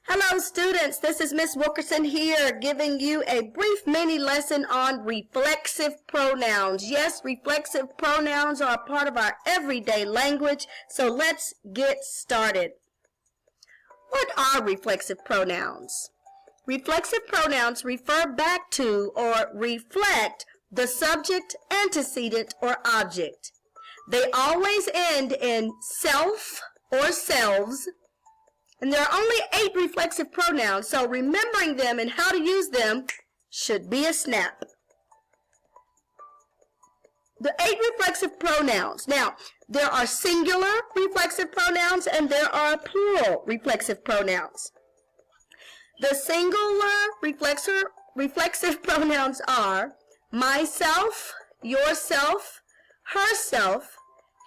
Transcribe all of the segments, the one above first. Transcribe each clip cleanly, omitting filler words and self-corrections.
Hello students, this is Miss Wilkerson here giving you a brief mini lesson on reflexive pronouns. Yes, reflexive pronouns are a part of our everyday language, so let's get started. What are reflexive pronouns? Reflexive pronouns refer back to or reflect the subject, antecedent, or object. They always end in self or selves. And there are only 8 reflexive pronouns, so remembering them and how to use them should be a snap. The 8 reflexive pronouns. Now, there are singular reflexive pronouns and there are plural reflexive pronouns. The singular reflexive pronouns are myself, yourself, herself,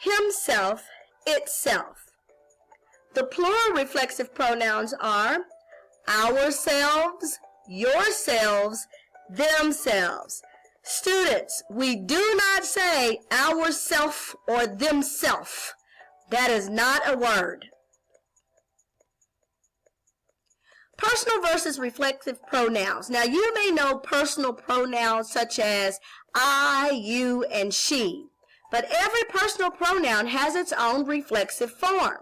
himself, itself. The plural reflexive pronouns are ourselves, yourselves, themselves. Students, we do not say ourself or themself. That is not a word. Personal versus reflexive pronouns. Now, you may know personal pronouns such as I, you, and she. But every personal pronoun has its own reflexive form.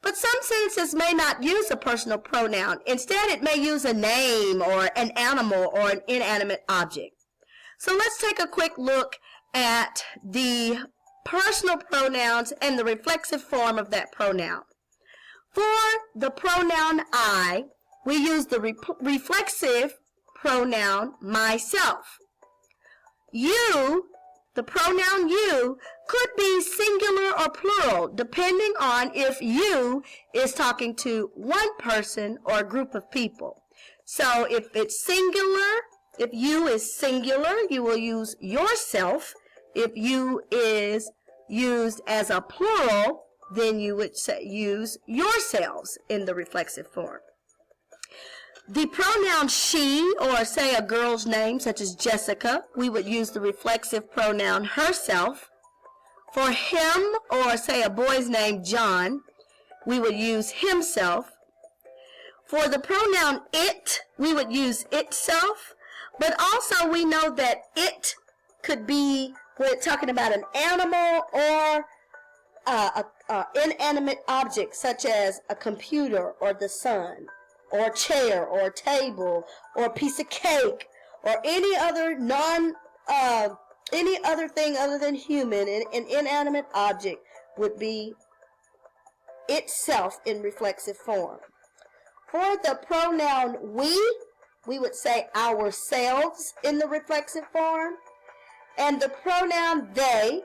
But some sentences may not use a personal pronoun. Instead, it may use a name or an animal or an inanimate object. So let's take a quick look at the personal pronouns and the reflexive form of that pronoun. For the pronoun I, we use the reflexive pronoun myself. You, the pronoun you, could be singular or plural, depending on if you is talking to one person or a group of people. So if it's singular, if you is singular, you will use yourself. If you is used as a plural, then you would use yourselves in the reflexive form. The pronoun she, or say a girl's name such as Jessica, we would use the reflexive pronoun herself. For him, or say a boy's name John, we would use himself. For the pronoun it, we would use itself. But also we know that it could be when it's talking about an animal or an inanimate object such as a computer or the sun, or a chair, or a table, or a piece of cake, or any other any other thing other than human, an inanimate object would be itself in reflexive form. For the pronoun we would say ourselves in the reflexive form, and the pronoun they,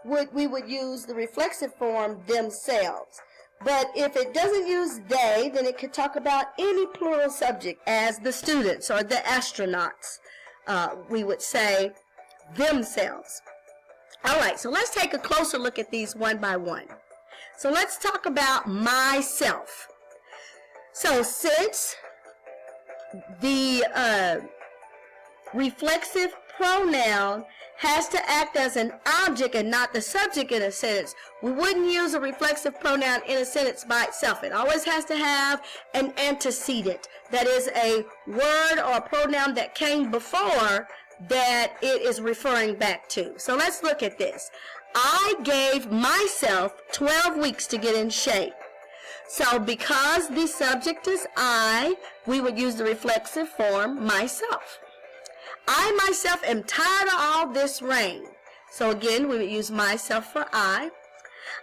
we would use the reflexive form themselves. But if it doesn't use they, then it could talk about any plural subject, as the students or the astronauts. We would say themselves. All right, so let's take a closer look at these one by one. So let's talk about myself. So since the reflexive pronoun has to act as an object and not the subject in a sentence, we wouldn't use a reflexive pronoun in a sentence by itself. It always has to have an antecedent. That is a word or a pronoun that came before that it is referring back to. So let's look at this. I gave myself 12 weeks to get in shape. So because the subject is I, we would use the reflexive form myself. I myself am tired of all this rain. So again, we would use myself for I.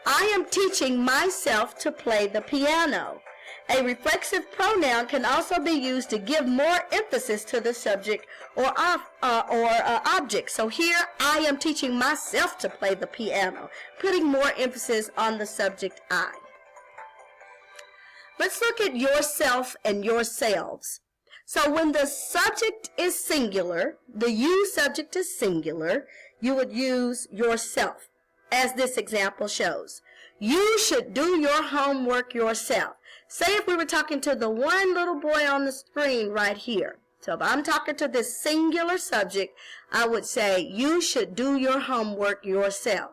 I am teaching myself to play the piano. A reflexive pronoun can also be used to give more emphasis to the subject or object. So here, I am teaching myself to play the piano, putting more emphasis on the subject I. Let's look at yourself and yourselves. So when the subject is singular, the you subject is singular, you would use yourself, as this example shows. You should do your homework yourself. Say if we were talking to the one little boy on the screen right here. So if I'm talking to this singular subject, I would say, you should do your homework yourself.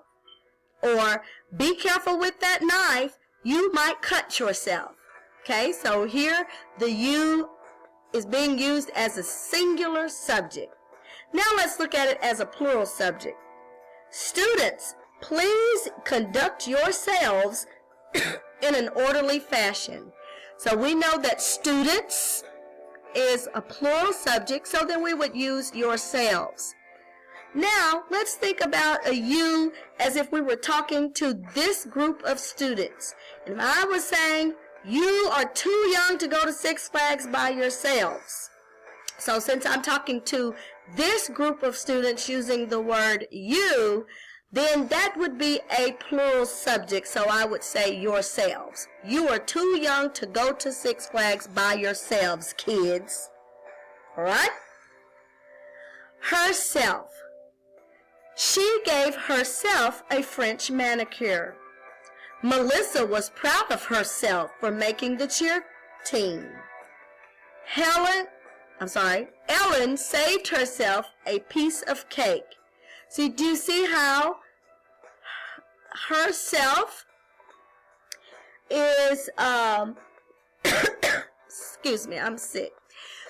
Or, be careful with that knife, you might cut yourself. Okay, so here the you is being used as a singular subject. Now let's look at it as a plural subject. Students, please conduct yourselves in an orderly fashion. So we know that students is a plural subject, so then we would use yourselves. Now, let's think about a you as if we were talking to this group of students. And if I was saying, you are too young to go to Six Flags by yourselves. So since I'm talking to this group of students using the word you, then that would be a plural subject, so I would say yourselves. You are too young to go to Six Flags by yourselves, kids. All right? Herself. She gave herself a French manicure. Melissa was proud of herself for making the cheer team. Ellen saved herself a piece of cake. So do you see how herself is, excuse me, I'm sick.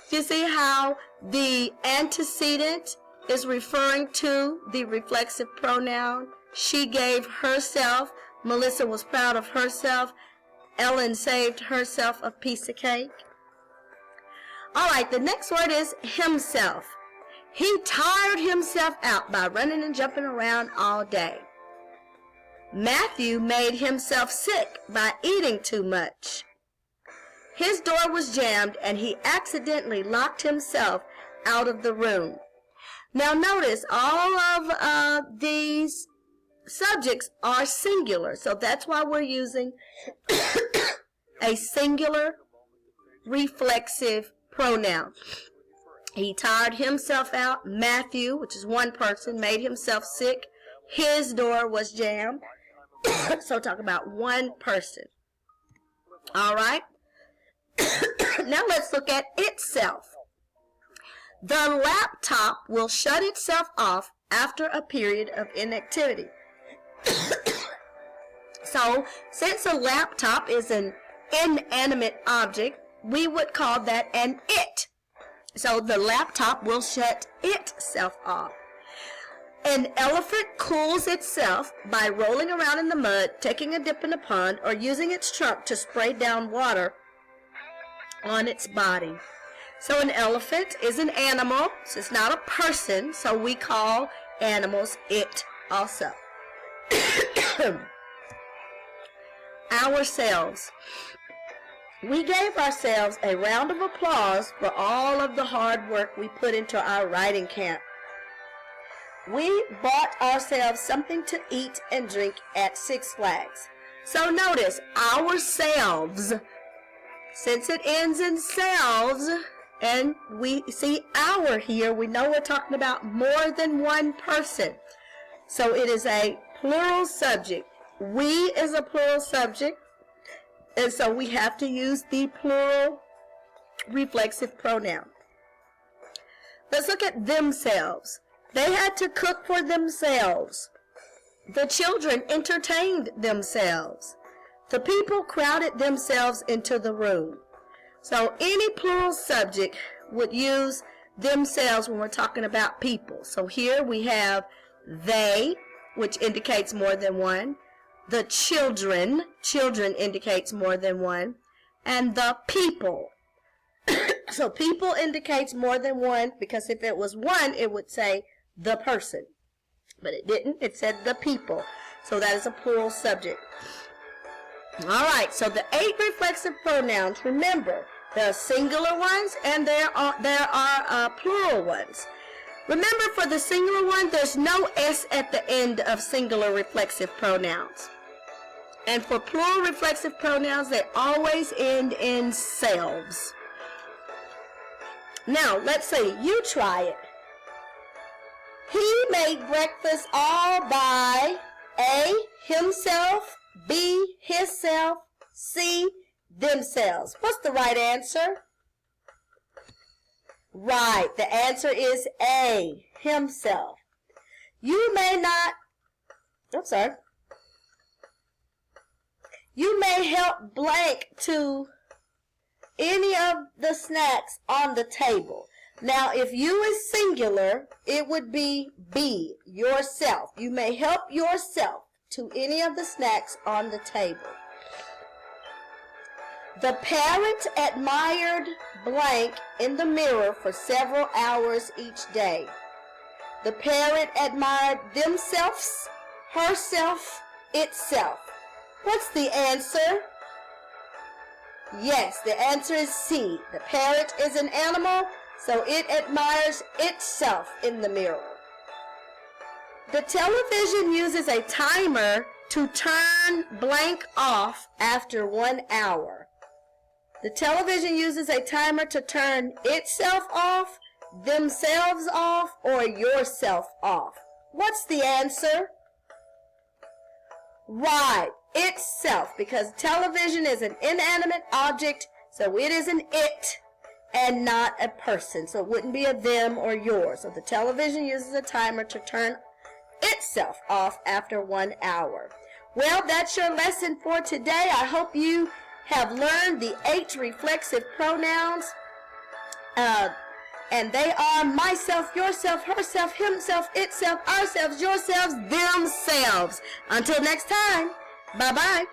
Do you see how the antecedent is referring to the reflexive pronoun? She gave herself. Melissa was proud of herself. Ellen saved herself a piece of cake. All right, the next word is himself. He tired himself out by running and jumping around all day. Matthew made himself sick by eating too much. His door was jammed and he accidentally locked himself out of the room. Now notice all of these subjects are singular, so that's why we're using a singular reflexive pronoun. He tired himself out. Matthew, which is one person, made himself sick. His door was jammed. So talk about one person. All right. Now let's look at itself. The laptop will shut itself off after a period of inactivity. So since a laptop is an inanimate object, we would call that an it. So the laptop will shut itself off. An elephant cools itself by rolling around in the mud, taking a dip in a pond, or using its trunk to spray down water on its body. So an elephant is an animal. So it's not a person, so we call animals it also. Ourselves. We gave ourselves a round of applause for all of the hard work we put into our writing camp. We bought ourselves something to eat and drink at Six Flags. So notice, ourselves. Since it ends in selves, and we see our here, we know we're talking about more than one person. So it is a plural subject. We is a plural subject. And so we have to use the plural reflexive pronoun. Let's look at themselves. They had to cook for themselves. The children entertained themselves. The people crowded themselves into the room. So any plural subject would use themselves when we're talking about people. So here we have they, which indicates more than one. The children indicates more than one, and the people. So people indicates more than one, because if it was one, it would say the person. But it didn't. It said the people. So that is a plural subject. All right, so the 8 reflexive pronouns, remember, there are singular ones and there are plural ones. Remember, for the singular one, there's no S at the end of singular reflexive pronouns. And for plural reflexive pronouns, they always end in selves. Now, let's see. You try it. He made breakfast all by A, himself, B, hisself, C, themselves. What's the right answer? Right, the answer is A, himself. You may help blank to any of the snacks on the table. Now, if you is singular, it would be yourself. You may help yourself to any of the snacks on the table. The parent admired blank in the mirror for several hours each day. The parent admired themselves, herself, itself. What's the answer? Yes, the answer is C. The parrot is an animal, so it admires itself in the mirror. The television uses a timer to turn blank off after 1 hour. The television uses a timer to turn itself off, themselves off, or yourself off. What's the answer? Right, itself, because television is an inanimate object, so it is an it and not a person. So it wouldn't be a them or yours. So the television uses a timer to turn itself off after 1 hour. Well, that's your lesson for today. I hope you have learned the 8 reflexive pronouns. And they are myself, yourself, herself, himself, itself, ourselves, yourselves, themselves. Until next time, bye-bye.